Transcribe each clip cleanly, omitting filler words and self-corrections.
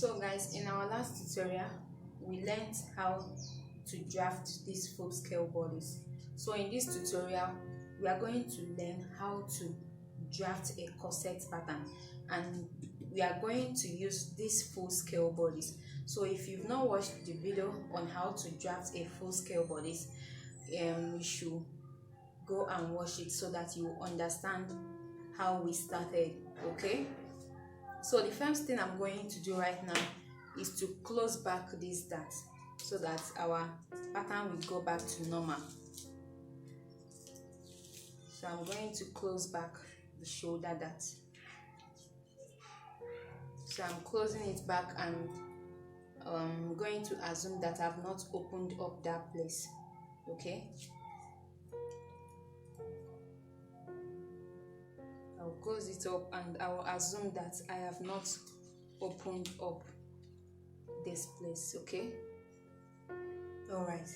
So guys, in our last tutorial we learned how to draft these full scale bodies. So in this tutorial we are going to learn how to draft a corset pattern, and we are going to use these full scale bodies. So if you've not watched the video on how to draft a full scale bodies, you should go and watch it so that you understand how we started. Okay, so the first thing I'm going to do right now is to close back this dart so that our pattern will go back to normal. So I'm going to close back the shoulder dart. So I'm closing it back, and I'm going to assume that I've not opened up that place. Okay, I'll close it up and I will assume that I have not opened up this place. Okay, all right.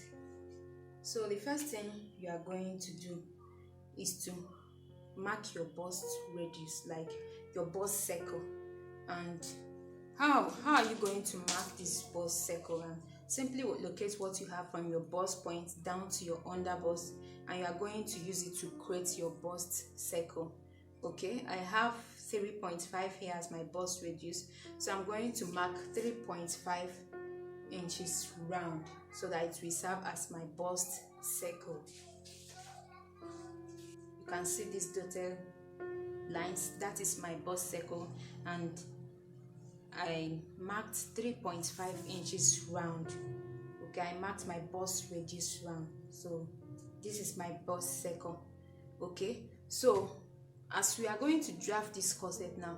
So the first thing you are going to do is to mark your bust radius, like your bust circle. And how are you going to mark this bust circle? And simply locate what you have from your bust point down to your under bust, and you are going to use it to create your bust circle. Okay, I have 3.5 here as my bust radius, so I'm going to mark 3.5 inches round so that it will serve as my bust circle. You can see these dotted lines, that is my bust circle, and I marked 3.5 inches round. Okay, I marked my bust radius round, so this is my bust circle. Okay, so as we are going to draft this corset now,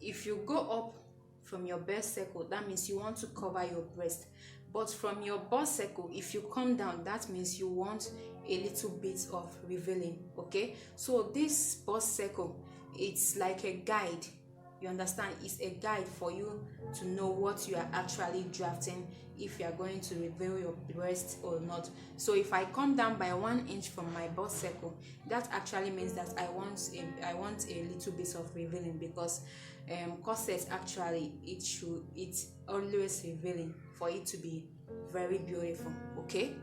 if you go up from your bust circle, that means you want to cover your breast. But from your bust circle, if you come down, that means you want a little bit of revealing. Okay, so this bust circle, it's like a guide. You understand? It's a guide for you to know what you are actually drafting, if you are going to reveal your breast or not. So if I come down by 1 inch from my bust circle, that actually means that I want a little bit of revealing, because corset actually it's always revealing for it to be very beautiful. Okay,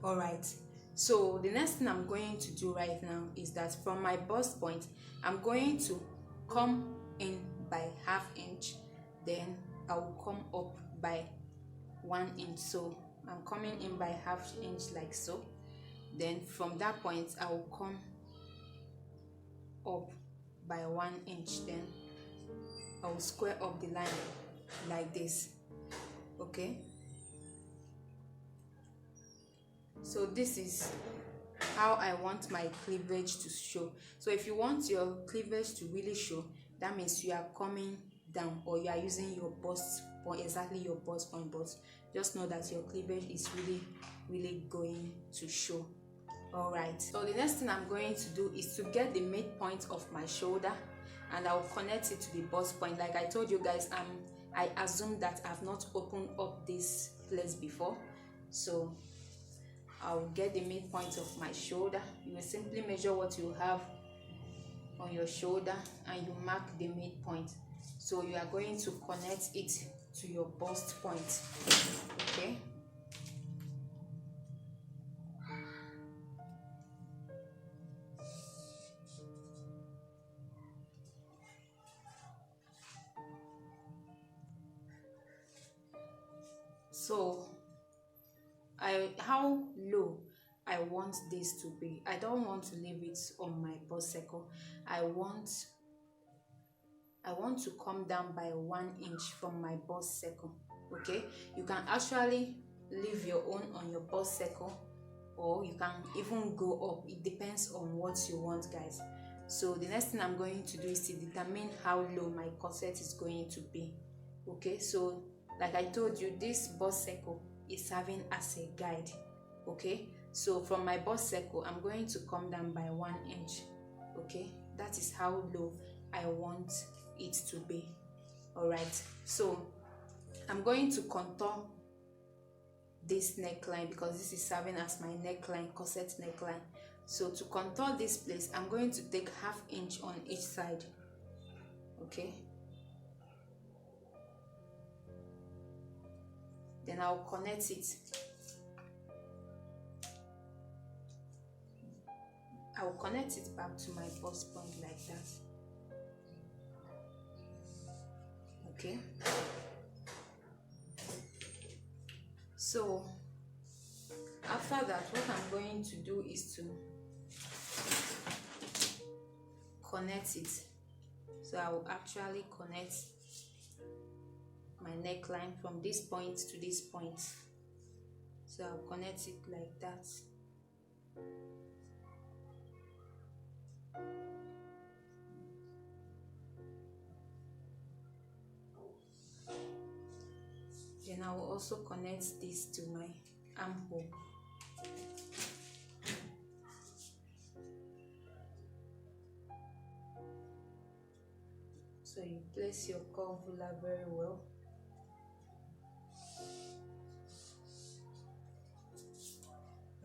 all right. So the next thing I'm going to do right now is that from my bust point, I'm going to come in by ½ inch, then I will come up by 1 inch. So I'm coming in by ½ inch like so. Then from that point I will come up by 1 inch. Then I will square up the line like this. Okay, so this is how I want my cleavage to show. So if you want your cleavage to really show, that means you are coming down, or you are using your bust point, exactly your bust point, but just know that your cleavage is really going to show. All right, so the next thing I'm going to do is to get the midpoint of my shoulder, and I'll connect it to the bust point. Like I told you guys, I assume that I've not opened up this place before, so I'll get the midpoint of my shoulder. You will simply measure what you have on your shoulder and you mark the midpoint. So you are going to connect it to your bust point. Okay, so how low I want this to be. I don't want to leave it on my bust circle. I want to come down by 1 inch from my bust circle. Okay, you can actually leave your own on your bust circle, or you can even go up. It depends on what you want, guys. So the next thing I'm going to do is to determine how low my corset is going to be. Okay, so like I told you, this bust circle is serving as a guide. Okay, so from my bust circle I'm going to come down by 1 inch. Okay, that is how low I want it to be. All right, so I'm going to contour this neckline, because this is serving as my neckline, corset neckline. So to contour this place, I'm going to take ½ inch on each side. Okay, then I'll connect it. I'll connect it back to my bust point like that. Okay, so after that, what I'm going to do is to connect it. So I will actually connect my neckline from this point to this point. So I'll connect it like that. Then I will also connect this to my armhole. So you place your curve ruler very well.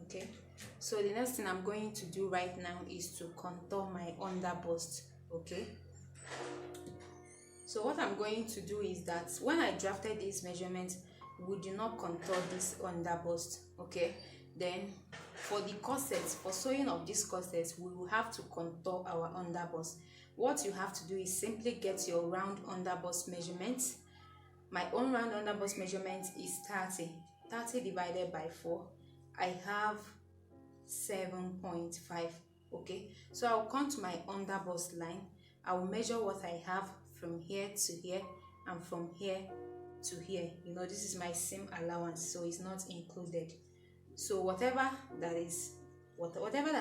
Okay, so the next thing I'm going to do right now is to contour my under bust. Okay, so what I'm going to do is that when I drafted this measurement, we do not contour this under bust. Okay, then for the corsets, for sewing of this corset, we will have to contour our under bust. What you have to do is simply get your round under bust measurement. My own round under bust measurement is 30 divided by 4. I have 7.5. Okay, so I'll come to my under bust line. I will measure what I have from here to here and from here to here. You know, this is my seam allowance, so it's not included. So whatever that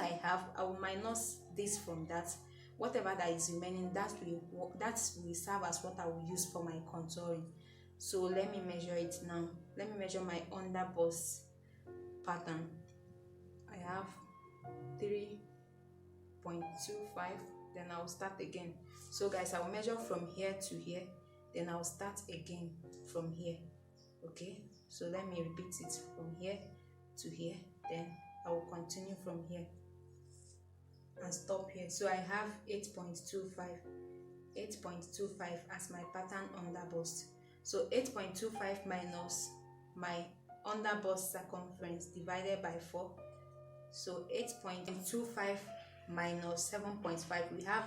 I have, I will minus this from that. Whatever that is remaining, that will serve as what I will use for my contouring. So let me measure it now. Let me measure my under bust pattern. I have 3.25. Then I'll start again. So guys, I will measure from here to here, then I'll start again from here. Okay, so let me repeat it from here to here, then I will continue from here and stop here. So I have 8.25 as my pattern under bust. So 8.25 minus my under bust circumference divided by 4. So 8.25 minus 7.5, we have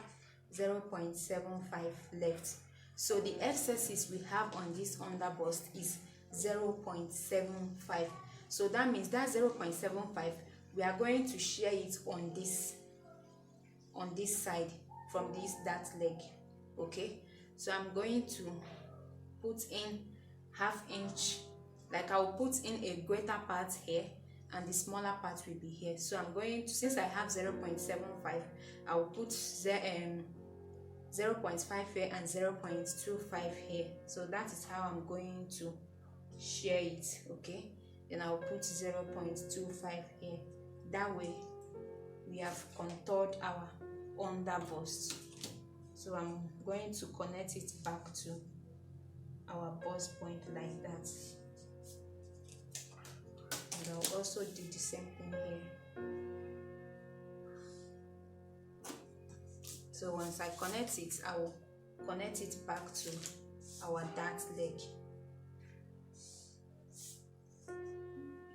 0.75 left. So the excesses we have on this under bust is 0.75. So that means that 0.75, we are going to share it on this side from that leg. Okay, so I'm going to put in ½ inch, like I will put in a greater part here and the smaller part will be here. So I'm going to, since I have 0.75, I will put 0.5 here and 0.25 here. So that is how I'm going to share it. Okay, then I'll put 0.25 here. That way we have contoured our under bust. So I'm going to connect it back to our bust point like that, and I'll also do the same thing here. So once I connect it, I will connect it back to our dart leg.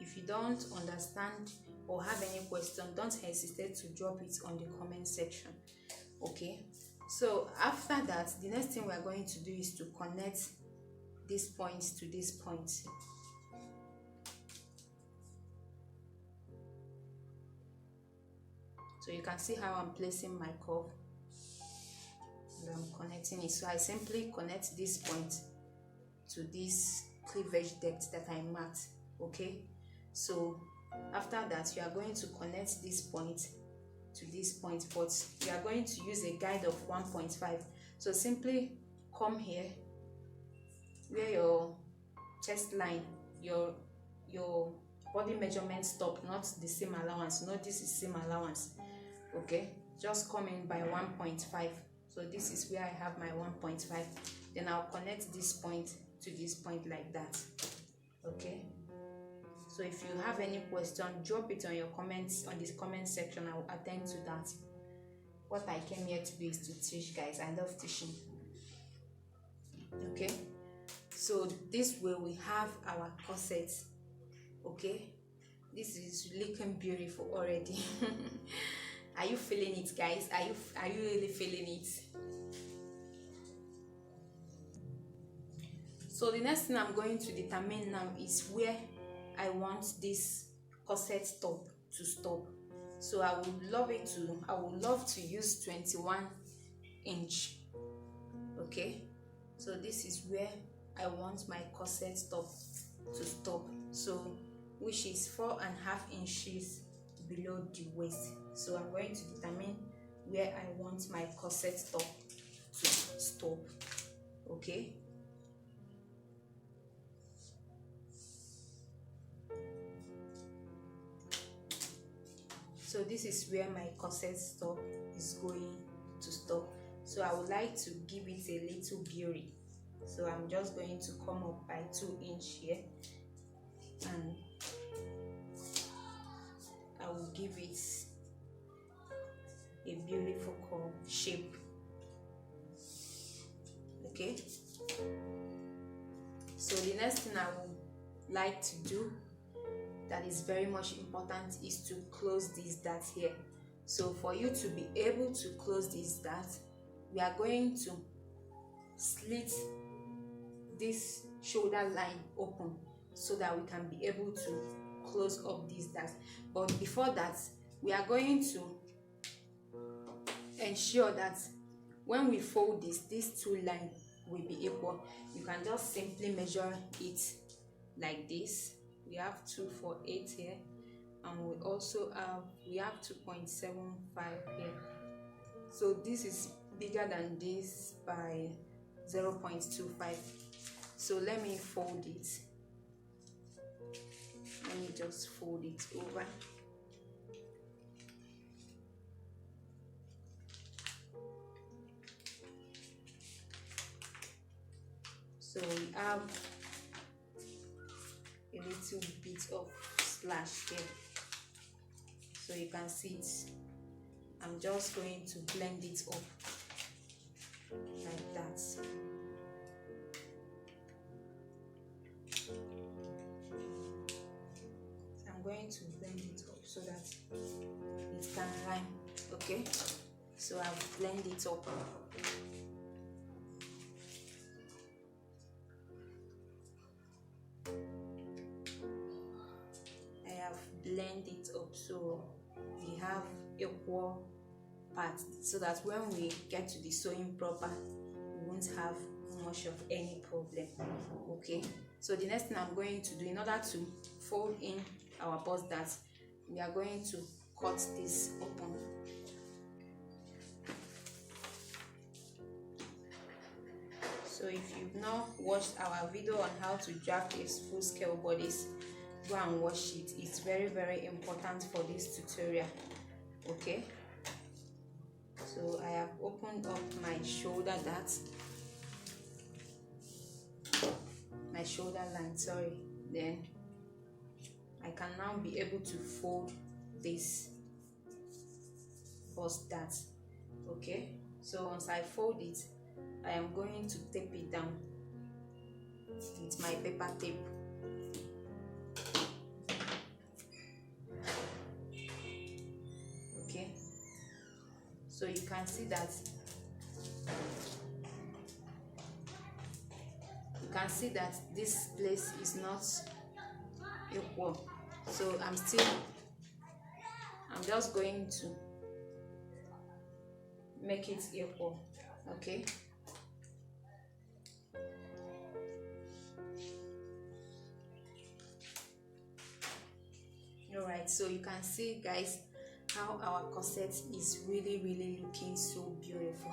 If you don't understand or have any question, don't hesitate to drop it on the comment section. Okay, so after that, the next thing we are going to do is to connect this point to this point. So you can see how I'm placing my curve and I'm connecting it. So I simply connect this point to this cleavage depth that I marked. Okay, so after that, you are going to connect this point to this point, but you are going to use a guide of 1.5. So simply come here where your chest line, your body measurement stop, not the seam allowance. No, this is seam allowance. Okay, just come in by 1.5. So this is where I have my 1.5. Then I'll connect this point to this point like that. Okay, so if you have any question, drop it on your comments on this comment section. I will attend to that. What I came here to do is to teach, guys. I love teaching. Okay, So this way we have our corset. Okay, this is looking beautiful already. Are you feeling it, guys? Are you really feeling it? So the next thing I'm going to determine now is where I want this corset top to stop. So I would love to use 21 inch. Okay, so this is where I want my corset top to stop, so which is 4.5 inches below the waist. So I'm going to determine where I want my corset top to stop. Okay, so this is where my corset top is going to stop. So I would like to give it a little beauty, so I'm just going to come up by 2 inches here, and I will give it a beautiful curve shape. Okay, so the next thing I would like to do that is very much important is to close this dart here. So for you to be able to close this dart, we are going to slit this shoulder line open so that we can be able to close up this dart. But before that, we are going to ensure that when we fold this, these two lines will be equal. You can just simply measure it like this. We have 248 here, and we also have 2.75 here. So this is bigger than this by 0.25. So let me fold it. Let me just fold it over. So we have a little bit of slash here, so you can see it. I'm just going to blend it up like that. I'm going to blend it up so that it can line. Okay, so I've blended it up. Blend it up so we have equal parts, so that when we get to the sewing proper, we won't have much of any problem. Okay, so the next thing I'm going to do, in order to fold in our bust dart, we are going to cut this open. So if you've not watched our video on how to draft a full scale bodice, go and watch it. It's very, very important for this tutorial. Okay, so I have opened up my shoulder dart, my shoulder line, sorry. Then I can now be able to fold this bust dart. Okay, so once I fold it, I am going to tape it down with my paper tape. Okay, so you can see that this place is not equal, so I'm just going to make it equal. Okay, all right, so you can see, guys, how our corset is really, really looking so beautiful.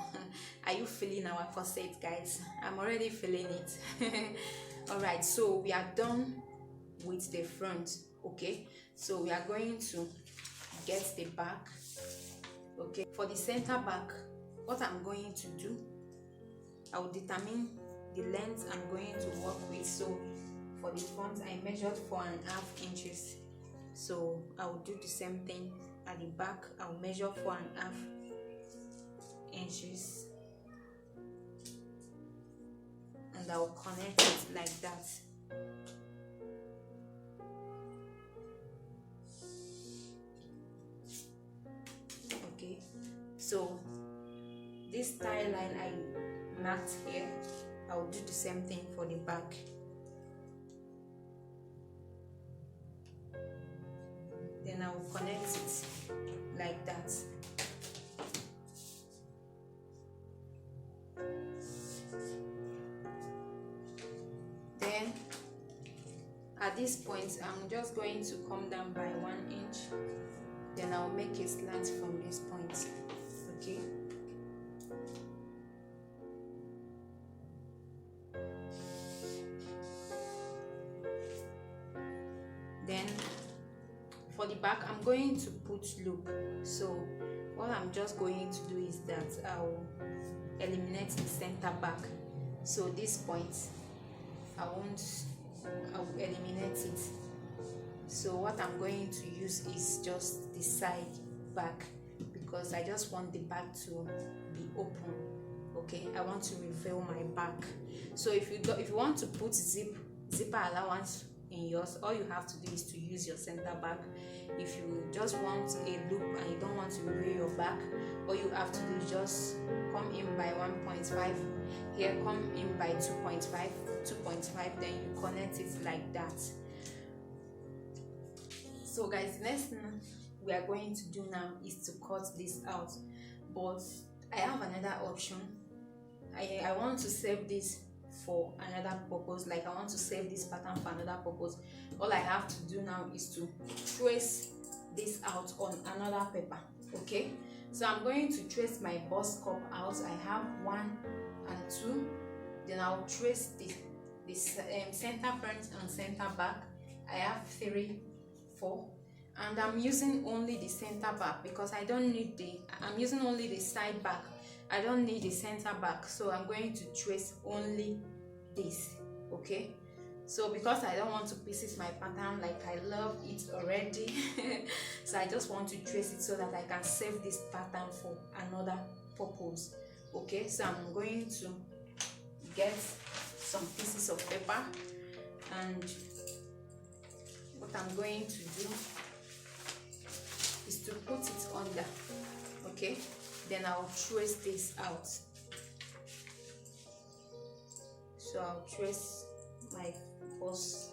Are you feeling our corset, guys? I'm already feeling it. All right, so we are done with the front. Okay, so we are going to get the back. Okay, for the center back, what I'm going to do, I will determine the length I'm going to work with. So for the front, I measured 4.5 inches, so I will do the same thing. At the back, I'll measure 4.5 inches, and I'll connect it like that. Okay, so this tie line I marked here, I'll do the same thing for the back. Then I'll connect it like that. Then at this point, I'm just going to come down by 1 inch. Then I'll make a slant from this point. Okay. Then for the back, I'm going to put loop. So what I'm just going to do is that I'll eliminate the center back. So this point, I'll eliminate it. So what I'm going to use is just the side back, because I just want the back to be open. Okay, I want to reveal my back. So if you want to put zipper allowance in yours, all you have to do is to use your center back. If you just want a loop and you don't want to reveal your back, all you have to do is just come in by 1.5 here, come in by 2.5, then you connect it like that. So guys, the next thing we are going to do now is to cut this out, but I have another option. I want to save this for another purpose, like I want to save this pattern for another purpose. All I have to do now is to trace this out on another paper. Okay, so I'm going to trace my bust cup out. I have 1 and 2. Then I'll trace this center front and center back. I have 3, 4, and I'm using only the center back because I don't need I'm using only the side back. I don't need the center back, so I'm going to trace only this. Okay, so because I don't want to pieces my pattern, like I love it already, so I just want to trace it so that I can save this pattern for another purpose. Okay, so I'm going to get some pieces of paper, and what I'm going to do is to put it under. Okay, then I'll trace this out. So I'll trace my bust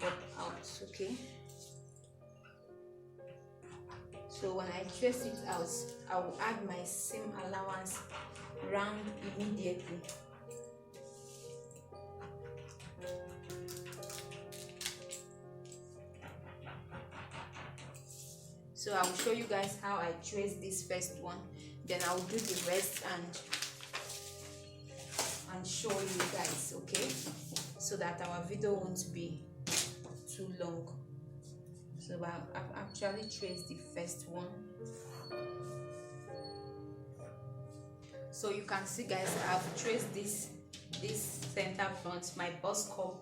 cup out. Okay, so when I trace it out, I will add my seam allowance round immediately. So I will show you guys how I trace this first one, then I'll do the rest and show you guys. Okay, so that our video won't be too long. So I've actually traced the first one. So you can see guys, I've traced this center front, my bust cup.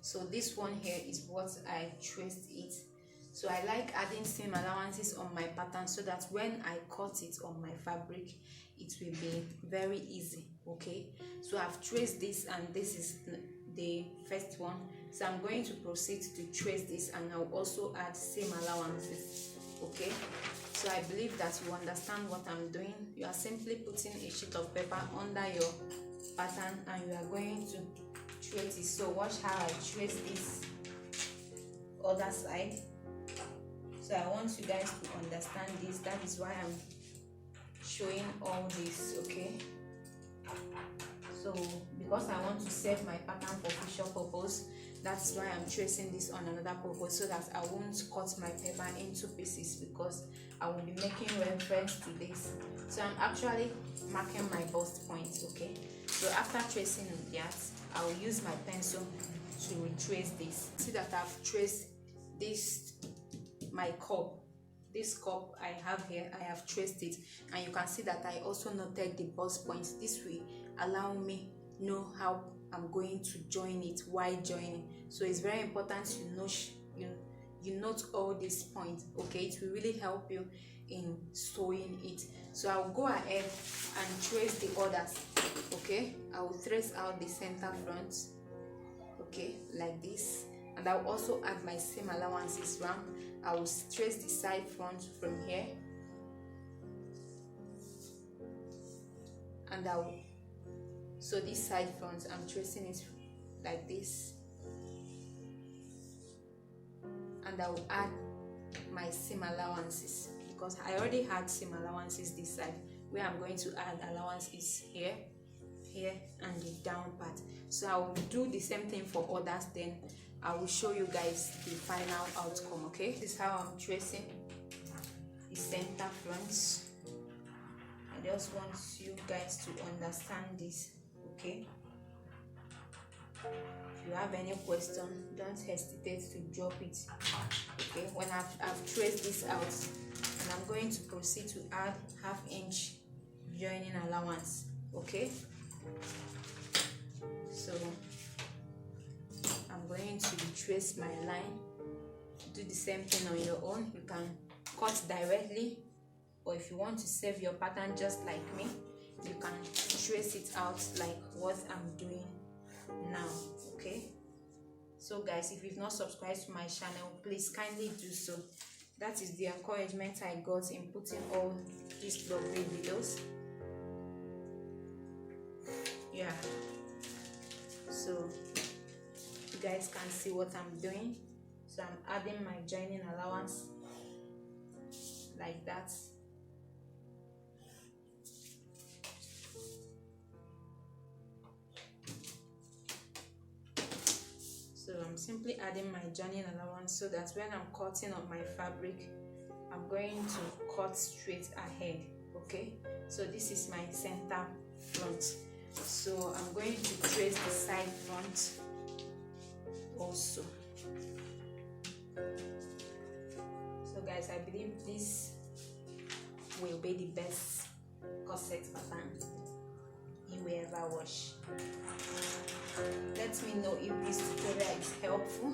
So this one here is what I traced it. So I like adding seam allowances on my pattern so that when I cut it on my fabric, it will be very easy. Okay, so I've traced this, and this is the first one. So I'm going to proceed to trace this, and I'll also add seam allowances. Okay, so I believe that you understand what I'm doing. You are simply putting a sheet of paper under your pattern and you are going to trace it. So watch how I trace this other side. So I want you guys to understand this. That is why I'm showing all this. Okay, so because I want to save my pattern for future purpose, that's why I'm tracing this on another purpose, so that I won't cut my paper into pieces, because I will be making reference to this. So I'm actually marking my bust point. Okay, so after tracing that, I will use my pencil to retrace this. See that I've traced this, my cup, this cup I have here, I have traced it, and you can see that I also noted the bust points. This will allow me know how I'm going to join it while joining. So it's very important you note all these points, okay? It will really help you in sewing it. So I'll go ahead and trace the others, okay? I will trace out the center front, okay, like this, and I'll also add my seam allowances round. I will trace the side front from here, and so this side front, I'm tracing it like this, and I will add my seam allowances, because I already had seam allowances this side. Where I'm going to add allowance is here, here, and the down part. So I will do the same thing for others, then I will show you guys the final outcome, okay? This is how I'm tracing the center fronts. I just want you guys to understand this, okay? If you have any question, don't hesitate to drop it, okay? When I've traced this out, and I'm going to proceed to add 1/2 inch joining allowance, okay? So I'm going to trace my line. Do the same thing on your own. You can cut directly, or if you want to save your pattern just like me, you can trace it out like what I'm doing now, okay? So guys, if you've not subscribed to my channel, please kindly do so. That is the encouragement I got in putting all these lovely videos. Yeah, so you guys can see what I'm doing. So I'm adding my joining allowance like that. So I'm simply adding my joining allowance so that when I'm cutting up my fabric, I'm going to cut straight ahead, okay? So this is my center front. So I'm going to trace the side front also. So guys, I believe this will be the best corset pattern you will ever wash. Let me know if this tutorial is helpful.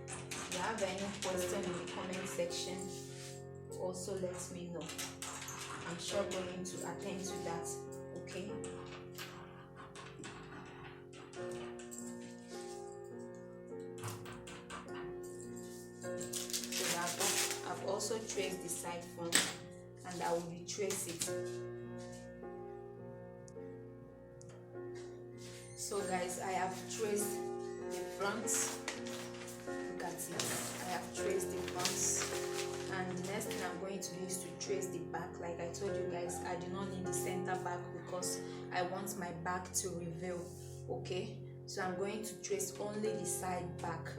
If you have any question in the comment section, also let me know. I'm sure going to attend to that, okay? So I've also traced the side front, and I will retrace it. So guys, I have traced the fronts. Look at it. I have traced the fronts, and the next thing I'm going to do is to trace the back. Like I told you guys, I do not need the center back because I want my back to reveal, okay? So I'm going to trace only the side back,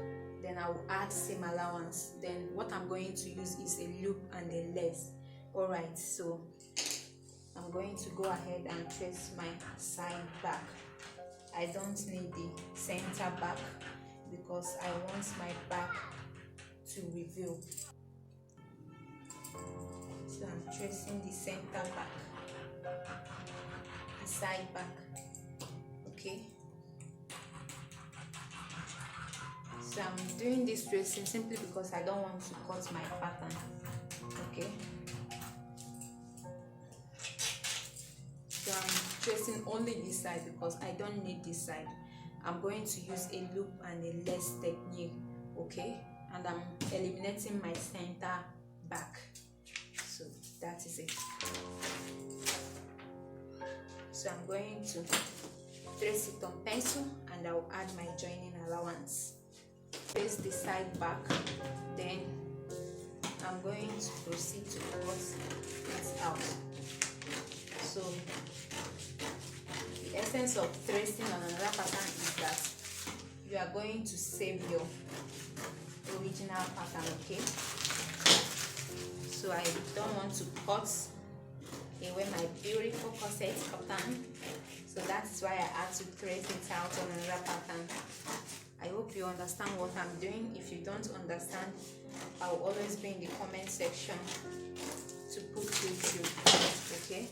then I will add seam allowance. Then what I'm going to use is a loop and a lace. Alright, so I'm going to go ahead and trace my side back. I don't need the center back because I want my back to reveal. So I'm tracing the center back, the side back, okay? So I'm doing this tracing simply because I don't want to cut my pattern, okay? So I'm tracing only this side because I don't need this side. I'm going to use a loop and a lace technique, okay? And I'm eliminating my center back. So that is it. So I'm going to trace it on pencil, and I will add my joining allowance. Trace the side back, then I'm going to proceed to cut it out. So the essence of tracing on another pattern is that you are going to save your original pattern, okay? So I don't want to cut away my beautiful corset pattern, so that's why I had to trace it out on another pattern. I hope you understand what I'm doing. If you don't understand, I'll always be in the comment section to put you through, okay?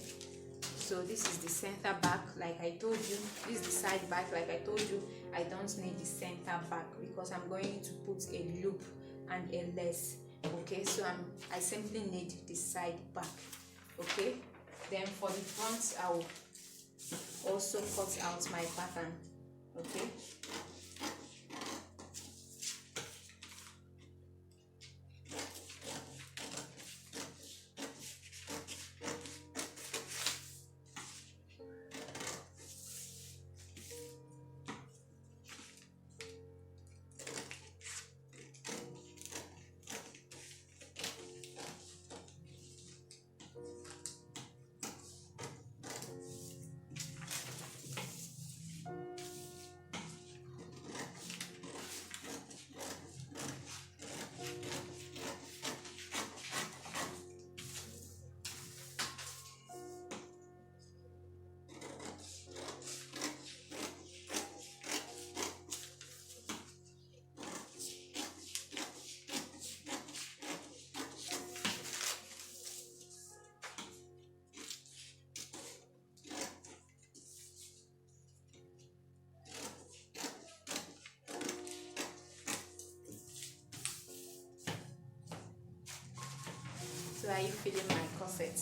So this is the center back, like I told you. This is the side back, like I told you. I don't need the center back because I'm going to put a loop and a lace. Okay, so I simply need the side back. Okay, then for the front I will also cut out my pattern. Okay, so are you feeling my corset?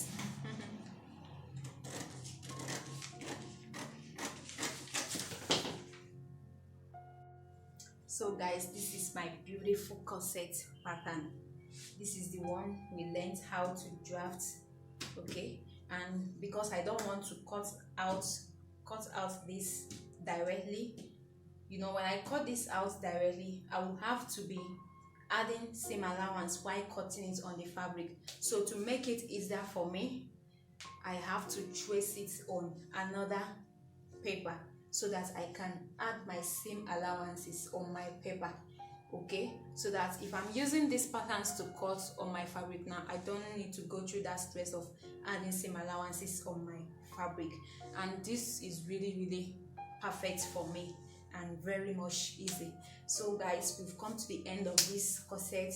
So guys, this is my beautiful corset pattern. This is the one we learned how to draft. Okay, and because I don't want to cut out this directly, you know, when I cut this out directly, I will have to be adding seam allowance while cutting it on the fabric. So to make it easier for me, I have to trace it on another paper so that I can add my seam allowances on my paper. Okay, so that if I'm using these patterns to cut on my fabric now, I don't need to go through that stress of adding seam allowances on my fabric. And this is really perfect for me and very much easy. So guys, we've come to the end of this corset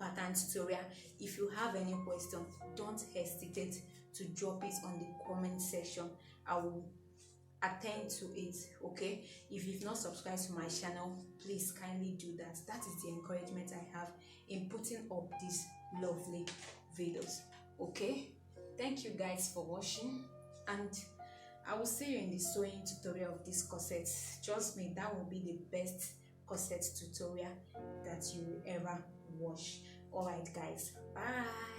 pattern tutorial. If you have any question, don't hesitate to drop it on the comment section. I will attend to it. Okay, if you've not subscribed to my channel, please kindly do that. That is the encouragement I have in putting up these lovely videos. Okay, thank you guys for watching, and I will see you in the sewing tutorial of this corset. Trust me, that will be the best corset tutorial that you will ever watch. All right guys, bye.